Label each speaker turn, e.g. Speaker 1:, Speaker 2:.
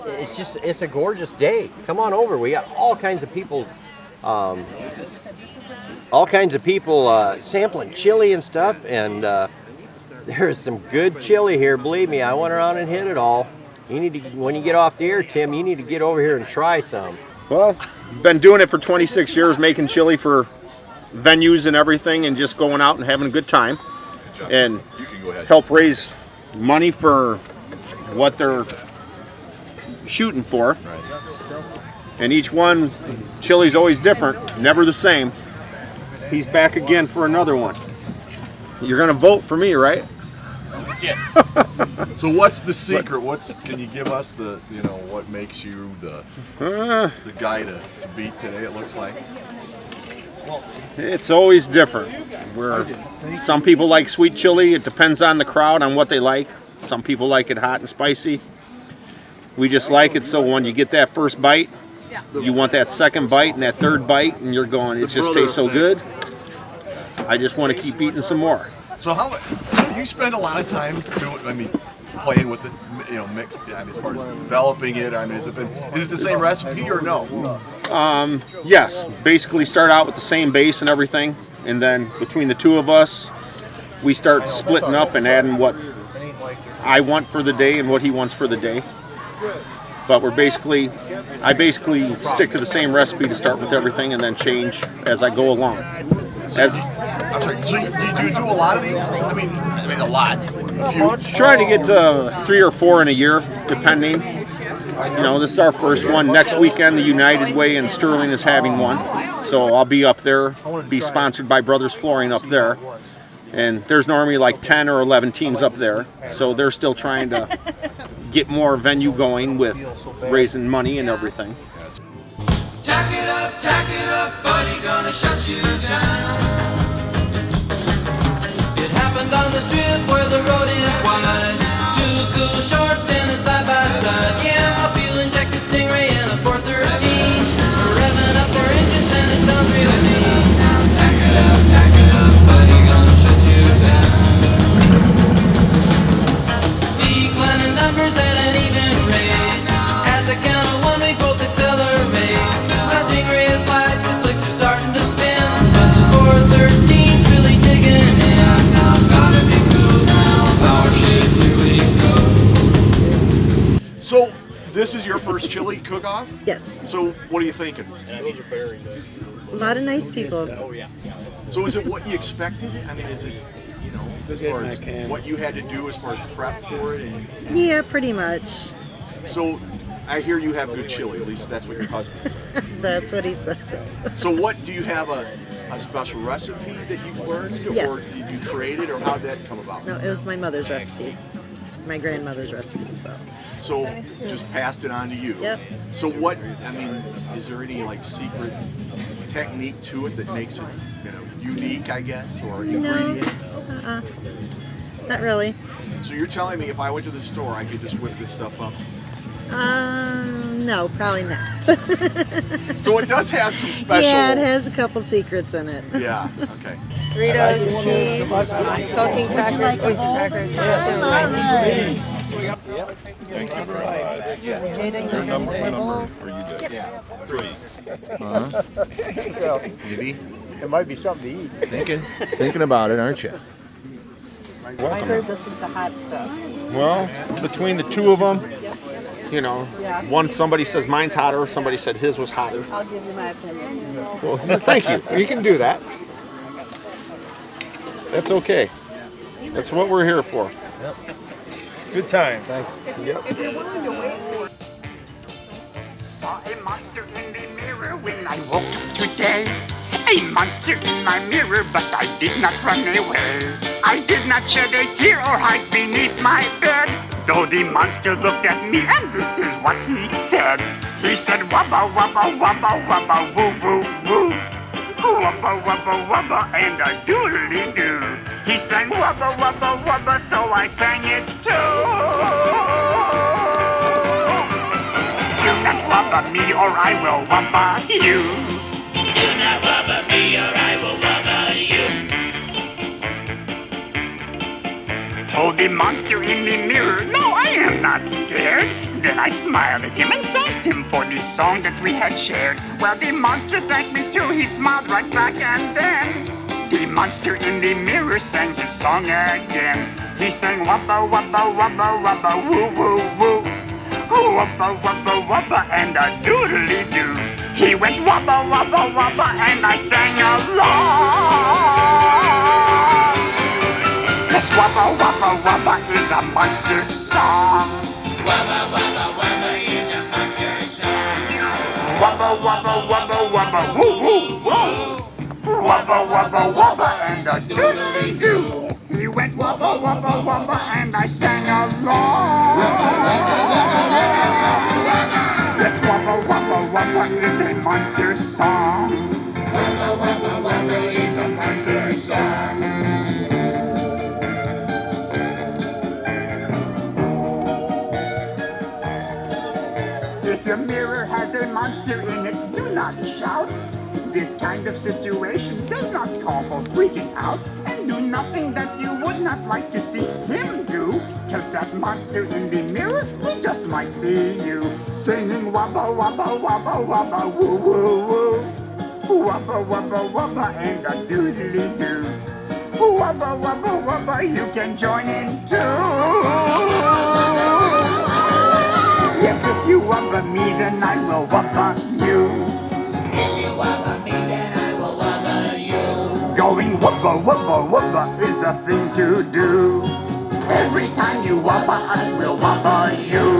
Speaker 1: it's a gorgeous day. Come on over. We got all kinds of people, sampling chili and stuff, and there's some good chili here. Believe me, I went around and hit it all. You need to, when you get off the air, Tim, you need to get over here and try some.
Speaker 2: Well, been doing it for 26 years, making chili for venues and everything, and just going out and having a good time, and help raise money for what they're shooting for. And each one, chili's always different, never the same. He's back again for another one. You're gonna vote for me, right?
Speaker 3: Yeah. So what's the secret? Can you give us the, what makes you the guy to beat today, it looks like?
Speaker 2: It's always different. Some people like sweet chili. It depends on the crowd, on what they like. Some people like it hot and spicy. We just like it so when you get that first bite, you want that second bite and that third bite, and you're going, it just tastes so good. I just want to keep eating some more.
Speaker 3: So you spend a lot of time playing with the, mixed, as far as developing it. Is it the same recipe or no?
Speaker 2: Yes, basically start out with the same base and everything, and then between the two of us, we start splitting up and adding what I want for the day and what he wants for the day. But I basically stick to the same recipe to start with everything, and then change as I go along.
Speaker 3: So you do a lot of these? I mean a lot.
Speaker 2: Try to get 3 or 4 in a year, depending. This is our first one. Next weekend, the United Way in Sterling is having one. So I'll be up there, be sponsored by Brothers Flooring up there. And there's normally like 10 or 11 teams up there. So they're still trying to get more venue going with raising money and everything.
Speaker 4: Tack it up, buddy, gonna shut you down. It happened on the strip where the road is wide. Two cool shorts standing side by side. Yeah, a fuel injected Stingray and a 413. Revving up their engines and it sounds real mean. Tack it up, buddy, gonna shut you down. Declining numbers at an even rate. At the count of one, we both accelerate. My Stingray is light, the slicks are starting to spin, but the 413's really digging in. Now gotta be cool now, power shift, here we go.
Speaker 3: So this is your first chili cook-off?
Speaker 5: Yes.
Speaker 3: So what are you thinking?
Speaker 5: A lot of nice people.
Speaker 3: So is it what you expected? Is it, as far as what you had to do as far as prep for it?
Speaker 5: Yeah, pretty much.
Speaker 3: So I hear you have good chili, at least that's what your husband said.
Speaker 5: That's what he says.
Speaker 3: So what, do you have a special recipe that you've learned?
Speaker 5: Yes.
Speaker 3: Or did you create it, or how did that come about?
Speaker 5: No, it was my mother's recipe. My grandmother's recipe,
Speaker 3: So just passed it on to you.
Speaker 5: Yep.
Speaker 3: So what, is there any secret technique to it that makes it, unique, I guess, or ingredients?
Speaker 5: No. Not really.
Speaker 3: So you're telling me if I went to the store, I could just whip this stuff up?
Speaker 5: No, probably not.
Speaker 3: So it does have some special...
Speaker 5: Yeah, it has a couple secrets in it.
Speaker 3: Yeah, okay.
Speaker 6: Doritos, cheese, saltine crackers, oyster crackers.
Speaker 5: Jada, you got any swivels?
Speaker 3: Maybe.
Speaker 7: It might be something to eat.
Speaker 2: Thinking about it, aren't you?
Speaker 6: I heard this is the hot stuff.
Speaker 2: Well, between the two of them, one, somebody says mine's hotter, somebody said his was hotter.
Speaker 6: I'll give you my opinion.
Speaker 2: Well, thank you. You can do that. That's okay. That's what we're here for.
Speaker 7: Yep. Good time. Thanks.
Speaker 2: Yep.
Speaker 8: Saw a monster in the mirror when I woke up today. A monster in my mirror, but I did not run away. I did not shed a tear or hide beneath my bed. Though the monster looked at me, and this is what he said. He said, wabba, wabba, wabba, wabba, woo, woo, woo. Wabba, wabba, wabba, and a doodly-doo. He sang wabba, wabba, wabba, so I sang it too. Do not wabba me or I will wabba you. Do not wabba me or I will wabba you. told the monster in the mirror, no, I am not scared. Then I smiled at him and thanked him for the song that we had shared. Well, the monster thanked me too, he smiled right back, and then the monster in the mirror sang his song again. He sang wabba wabba wabba wabba woo woo woo. Wabba wabba wabba and a doodly doo. He went wabba wabba wabba and I sang along. Yes, wabba wabba wabba is a monster song. Wabba wabba wabba is a monster song. Wabba wabba wabba wabba woo woo woo. Wabba wabba wabba and a doodly doo. He went wabba wabba wabba and I sang along. Yes, wabba wabba wabba is a monster song. Wabba wabba wabba is a monster song. If your mirror has a monster in it, do not shout. This kind of situation does not call for freaking out. And do nothing that you would not like to see him do. Cause that monster in the mirror, he just might be you. Singing wabba wabba wabba wabba woo woo woo. Wabba wabba wabba and a doodly doo. Wabba wabba wabba, you can join in too. Yes, if you wabba me, then I will wabba you. If you wabba me, then I will wabba you. Going wabba wabba wabba is the thing to do. Every time you wabba us, we'll wabba you.